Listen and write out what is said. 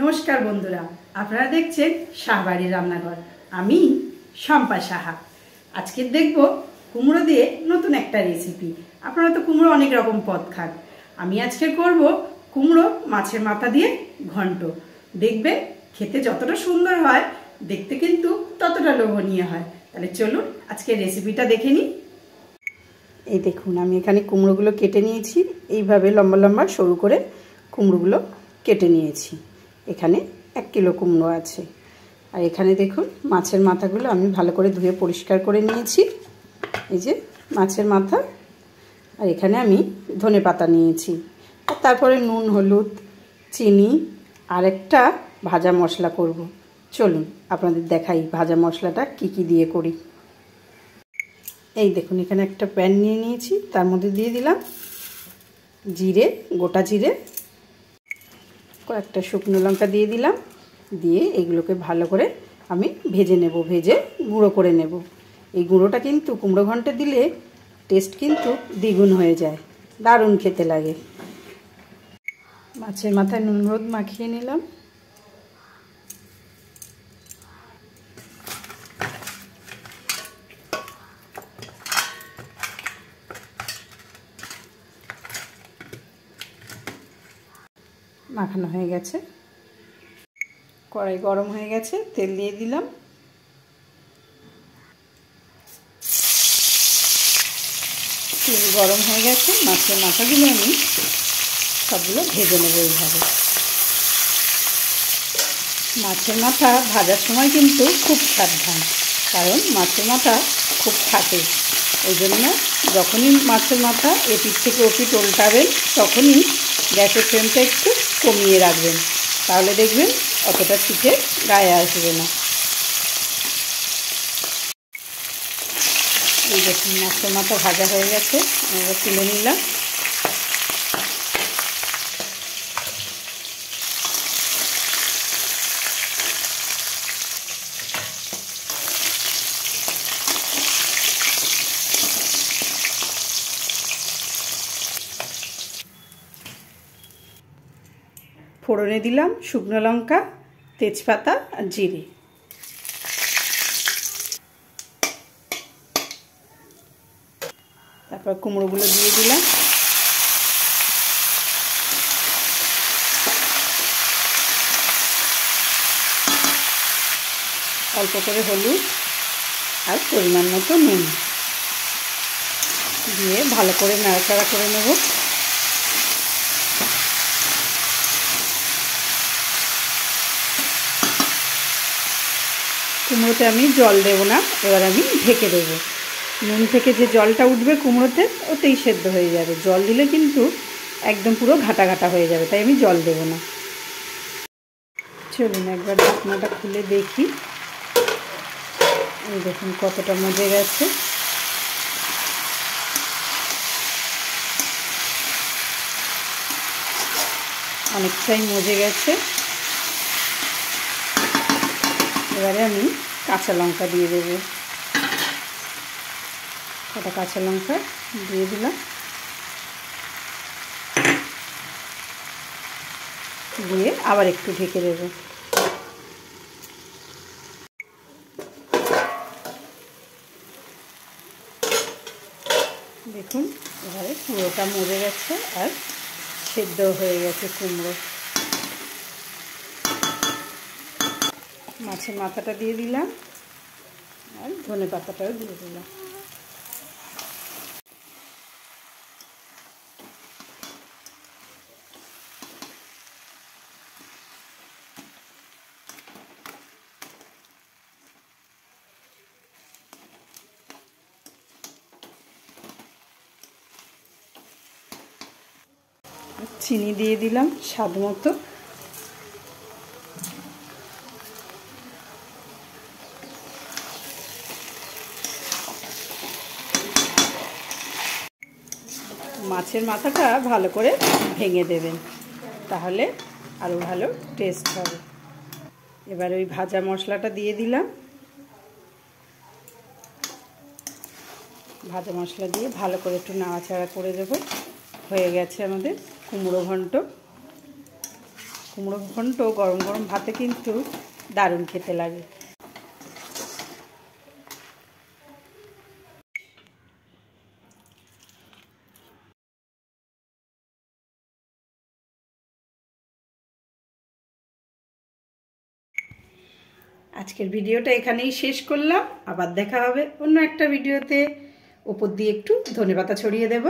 নমস্কার বন্ধুরা, আপনারা দেখছেন শাহবাড়ির রান্নাঘর। আমি শম্পা সাহা। আজকে দেখব কুমড়ো দিয়ে নতুন একটা রেসিপি। আপনারা তো কুমড়ো অনেক রকম পদ খান, আমি আজকে করব কুমড়ো মাছের মাথা দিয়ে ঘন্ট। দেখবেন খেতে যতটা সুন্দর হয়, দেখতে কিন্তু ততটা লোভনীয় হয়। তাহলে চলুন আজকে রেসিপিটা দেখে নিই। এই দেখুন, আমি এখানে কুমড়োগুলো কেটে নিয়েছি। এইভাবে লম্বা লম্বা সরু করে কুমড়োগুলো কেটে নিয়েছি। এখানে 1 কিলো কুমড়ো আছে। আর এখানে দেখুন মাছের মাথাগুলো আমি ভালো করে ধুয়ে পরিষ্কার করে নিয়েছি। এই যে মাছের মাথা। আর এখানে আমি ধনেপাতা নিয়েছি। আর তারপরে নুন, হলুদ, চিনি আর একটা ভাজা মশলা করব। চলুন আপনাদের দেখাই ভাজা মশলাটা কি কি দিয়ে করি। এই দেখুন, এখানে একটা প্যান নিয়ে নিয়েছি। তার মধ্যে দিয়ে দিলাম জিরে, গোটা জিরে, কয়েকটা শুকনো লঙ্কা দিয়ে দিলাম। দিয়ে এগুলোকে ভালো করে আমি ভেজে নেব, ভেজে গুঁড়ো করে নেব। এই গুঁড়োটা কিন্তু কুমড়ো ঘন্টে দিলে টেস্ট কিন্তু দ্বিগুণ হয়ে যায়, দারুণ খেতে লাগে। মাছের মাথায় নুন হলুদ মাখিয়ে নিলাম। মাখানো হয়ে গেছে। কড়াই গরম হয়ে গেছে, তেল দিয়ে দিলাম। তেল গরম হয়ে গেছে, মাছের মাথাগুলো আমি সবগুলো ভেজে নেব এইভাবে। মাছের মাথা ভাজার সময় কিন্তু খুব সাবধান, কারণ মাছের মাথা খুব ফাটে। ওই জন্য যখনই মাছের মাথা এপিঠ থেকে ওপিঠ উল্টাবেন, তখনই গ্যাসের ফ্লেমটা একটু কমিয়ে রাখবেন, তাহলে দেখবেন অতটা ছিটে গায়ে আসবে না। এই দেখুন মাছের মাথা ভাজা হয়ে গেছে, এবার তুলে নিলাম। ফোড়নে দিলাম শুকনো লঙ্কা, তেজপাতা আর জিরে। তারপর কুমড়োগুলো দিয়ে দিলাম। অল্প করে হলুদ আর পরিমাণ মতো নুন দিয়ে ভালো করে নাড়াচাড়া করে নেব। কুমড়োতে আমি জল দেব না, এবার আমি ঢেকে দেব। নুন থেকে যে জলটা উঠবে কুমড়োতে, ওতেই সেদ্ধ হয়ে যাবে। জল দিলে কিন্তু একদম পুরো ঘাটা ঘাটা হয়ে যাবে, তাই আমি জল দেব না। চলুন একবার ঢাকনাটা খুলে দেখি। এই দেখুন কতটা মজে গেছে। অনেকটাই মজে গেছে। এবারে আমি কাঁচা লঙ্কা দিয়ে দেব। কটা কাঁচা লঙ্কা দিয়ে দিলাম। দিয়ে আবার একটু ঢেকে দেব। দেখুন এবারে পুরোটা মজে গেছে আর সেদ্ধ হয়ে গেছে কুমড়ো। মাছের মাথাটা দিয়ে দিলাম আর ধনেপাতাটাও দিয়ে দিলাম। চিনি দিয়ে দিলাম স্বাদ মতো। মাছের মাথাটা ভালো করে ভেঙে দেবেন, তাহলে আরও ভালো টেস্ট হবে। এবার ওই ভাজা মশলাটা দিয়ে দিলাম। ভাজা মশলা দিয়ে ভালো করে একটু নাড়াচাড়া করে দেব। হয়ে গেছে আমাদের কুমড়ো ঘন্ট। কুমড়ো ঘন্ট গরম গরম ভাতে কিন্তু দারুণ খেতে লাগে। আজকের ভিডিওটা এখানেই শেষ করলাম। আবার দেখা হবে অন্য একটা ভিডিওতে। ওপর দিয়ে একটু ধনেপাতা ছড়িয়ে দেব।